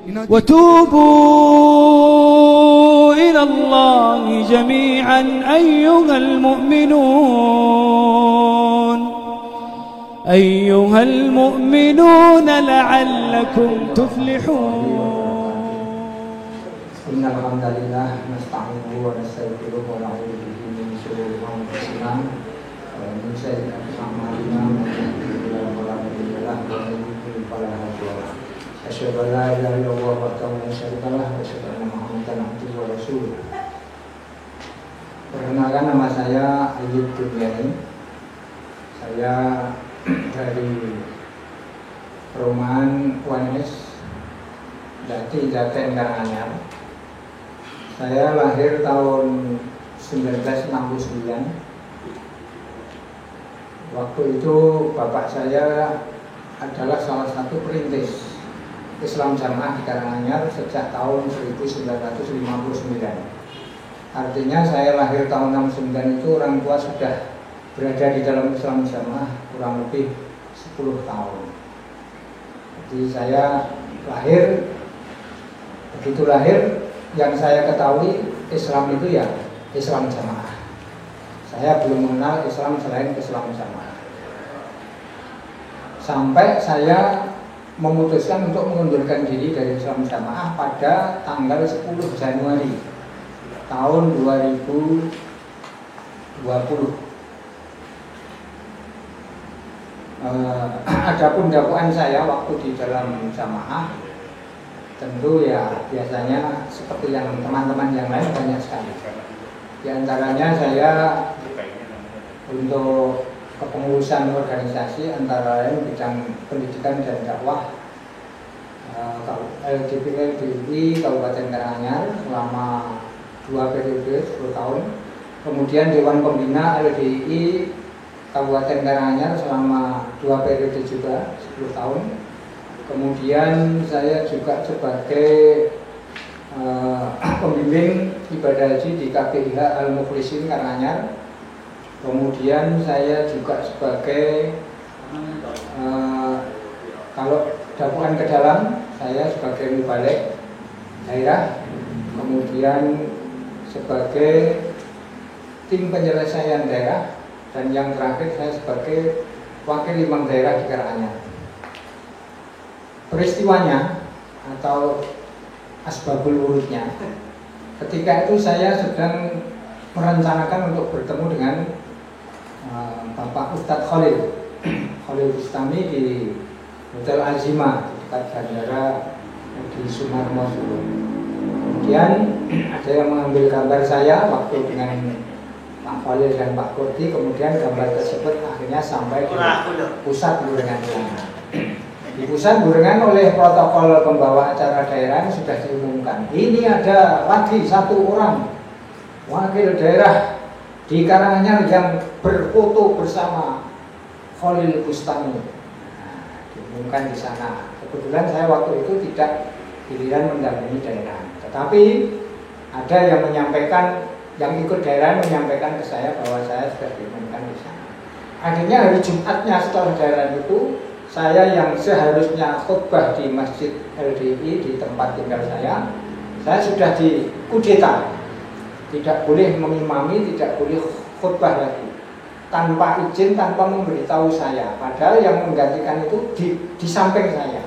وتوبوا إلى الله جميعا أيها المؤمنون لعلكم تفلحون. إن الحمد لله نستعينه ونستغفره ونعوذ به من شرور أنفسنا ومن سيئات أعمالنا من يهده الله فلا مضل له ومن يضلل فلا هادي له. أشهد أن لا إله إلا الله وحده لا شريك له وأشهد أن محمدا عبده ورسوله. Perkenalkan, nama saya Ayyub Duryani. Saya dari perumahan UNS Jati Jaten Karanganyar. Saya lahir tahun 1969. Waktu itu bapak saya adalah salah satu perintis Islam Jamaah di Karanganyar sejak tahun 1959. Artinya saya lahir tahun 69 itu orang tua sudah berada di dalam Islam Jamaah kurang lebih 10 tahun. Jadi saya lahir, begitu lahir yang saya ketahui Islam itu ya Islam Jamaah. Saya belum mengenal Islam selain Islam Jamaah. Sampai saya memutuskan untuk mengundurkan diri dari Islam Jamaah pada tanggal 10 Januari tahun 2020. Adapun dakwaan saya waktu di dalam jamaah tentu ya biasanya seperti yang teman-teman yang lain banyak sekali. Di antaranya saya untuk kepengurusan organisasi antara lain bidang pendidikan dan dakwah LDPI Kabupaten Karanganyar selama 2 periode 10 tahun. Kemudian Dewan Pembina LDI Kabupaten Karanganyar selama 2 periode juga 10 tahun. Kemudian saya juga sebagai pembimbing ibadah haji di KPIH Al-Muflisin Karanganyar. Kemudian saya juga sebagai kalau dakwaan ke dalam saya sebagai mubalik daerah. Kemudian sebagai tim penyelesaian daerah. Dan yang terakhir saya sebagai wakil imam daerah di Karanganyar. Peristiwanya atau asbabul wurudnya, ketika itu saya sedang merencanakan untuk bertemu dengan Bapak Ustadz Khalil Bustami di Hotel Azima di dekat bandara di Sumarmo Solo. Kemudian ada yang mengambil gambar saya waktu dengan Pak Khalil dan Pak Kurdi. Kemudian gambar tersebut akhirnya sampai di pusat Burengan. Di pusat Burengan oleh protokol pembawa acara daerah sudah diumumkan, ini ada lagi 1 orang wakil daerah di Karanganyar yang berfoto bersama Khalil Bustami. Diumumkan di sana. Kebetulan saya waktu itu tidak giliran mendampingi daerah, tetapi ada yang menyampaikan, yang ikut daerah menyampaikan ke saya bahwa saya sudah diumumkan di sana. Akhirnya hari Jumatnya setelah daerah itu, saya yang seharusnya khutbah di Masjid LDI di tempat tinggal saya sudah dikudeta. Tidak boleh mengimami, tidak boleh khutbah lagi. Tanpa izin, tanpa memberitahu saya. Padahal yang menggantikan itu di samping saya.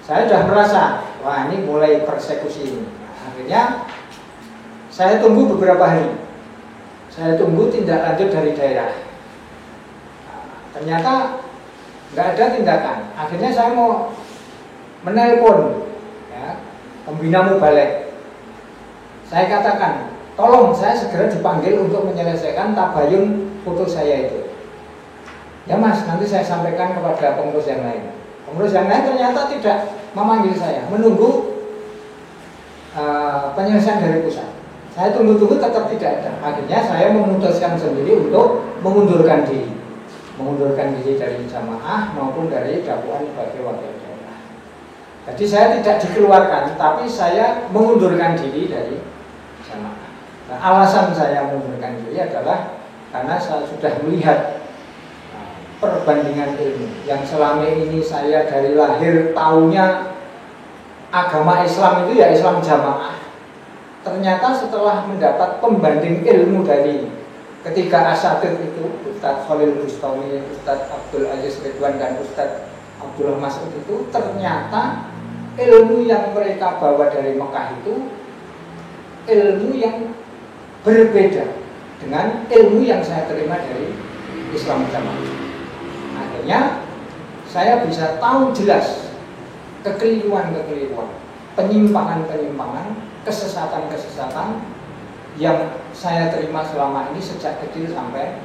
Saya sudah merasa, wah ini mulai persekusi ini. Akhirnya saya tunggu beberapa hari. Saya tunggu tindak lanjut dari daerah. Ternyata nggak ada tindakan. Akhirnya saya mau menelpon ya, pembina mubalik. Saya katakan, tolong saya segera dipanggil untuk menyelesaikan tabayun foto saya itu. Ya mas, nanti saya sampaikan kepada pengurus yang lain. Pengurus yang lain ternyata tidak memanggil saya, menunggu penyelesaian dari pusat. Saya tunggu-tunggu tetap tidak ada. Akhirnya saya memutuskan sendiri untuk mengundurkan diri dari jamaah maupun dari dakwaan sebagai wakil daerah. Jadi saya tidak dikeluarkan, tapi saya mengundurkan diri dari jamaah. Nah, alasan saya mengundurkan diri adalah karena saya sudah melihat perbandingan ilmu yang selama ini saya dari lahir taunya agama Islam itu ya Islam jamaah. Ternyata setelah mendapat pembanding ilmu dari ketiga asatidz itu, Ustadz Khalil Bustami, Ustadz Abdul Aziz Ridwan dan Ustadz Abdullah Mas'ud itu, ternyata ilmu yang mereka bawa dari Mekah itu ilmu yang berbeda dengan ilmu yang saya terima dari Islam jamaah. Akhirnya saya bisa tahu jelas kekeliruan-kekeliruan, penyimpangan-penyimpangan, kesesatan-kesesatan yang saya terima selama ini sejak kecil sampai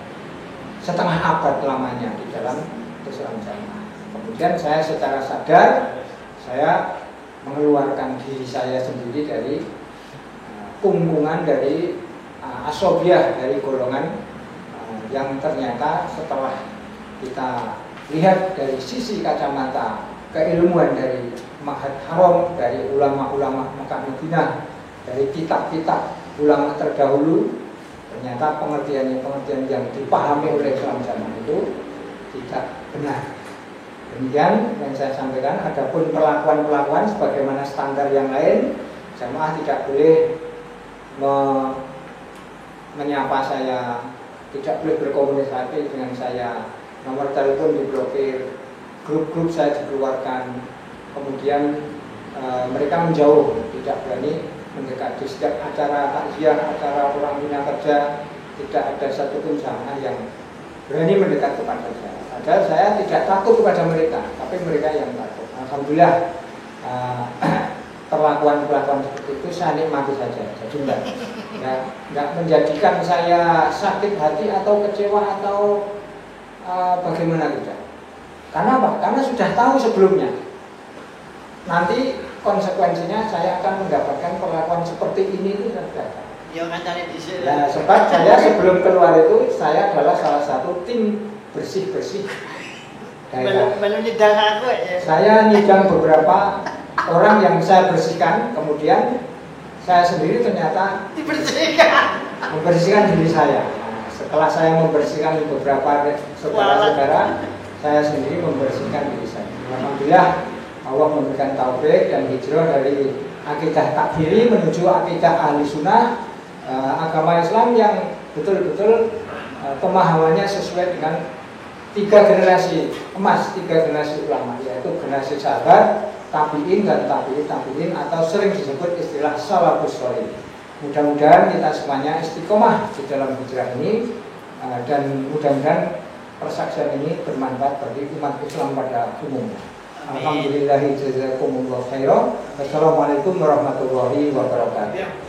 setengah abad lamanya di dalam Islam jamaah. Kemudian saya secara sadar saya mengeluarkan diri saya sendiri dari kungkungan dari asobiah, dari golongan yang ternyata setelah kita lihat dari sisi kacamata keilmuan dari Ma'had Haram, dari ulama-ulama Mekah Madinah, dari kitab-kitab ulama terdahulu, ternyata pengertian yang dipahami oleh Islam jamaah itu tidak benar. Demikian yang saya sampaikan. Adapun perlakuan-perlakuan sebagaimana standar yang lain, jamaah tidak boleh menyapa saya, tidak boleh berkomunikasi dengan saya, nomor telepon diblokir, grup-grup saya dikeluarkan, kemudian mereka menjauh, tidak berani mendekati. Setiap acara takziah, acara orang bina kerja, tidak ada satupun jamaah yang berani mendekat kepada saya. Padahal saya tidak takut kepada mereka, tapi mereka yang takut. Alhamdulillah, perlakuan-perlakuan seperti itu saya nikmati saja. Jadi enggak menjadikan saya sakit hati atau kecewa atau bagaimana tidak. Karena apa? Karena sudah tahu sebelumnya. Nanti konsekuensinya saya akan mendapatkan perlakuan seperti ini itu sudah tahu. Ya, sebab saya sebelum keluar itu saya adalah salah satu tim bersih-bersih daerah. Saya nyidang beberapa orang yang saya bersihkan, kemudian saya sendiri ternyata membersihkan diri saya. Nah, setelah saya membersihkan beberapa saudara-saudara, saya sendiri membersihkan diri saya. Alhamdulillah Allah memberikan taufik dan hijrah dari akidah takfiri menuju akidah ahli sunnah, agama Islam yang betul-betul pemahamannya sesuai dengan 3 generasi emas, 3 generasi ulama, yaitu generasi sahabat, tabi'in dan tabi'in atau sering disebut istilah salafus shalih. Mudah-mudahan kita semuanya istiqomah di dalam hijrah ini, dan mudah-mudahan persaksian ini bermanfaat bagi umat Islam pada umumnya. Alhamdulillahi jazakumullah khairan. Wassalamualaikum warahmatullahi wabarakatuh.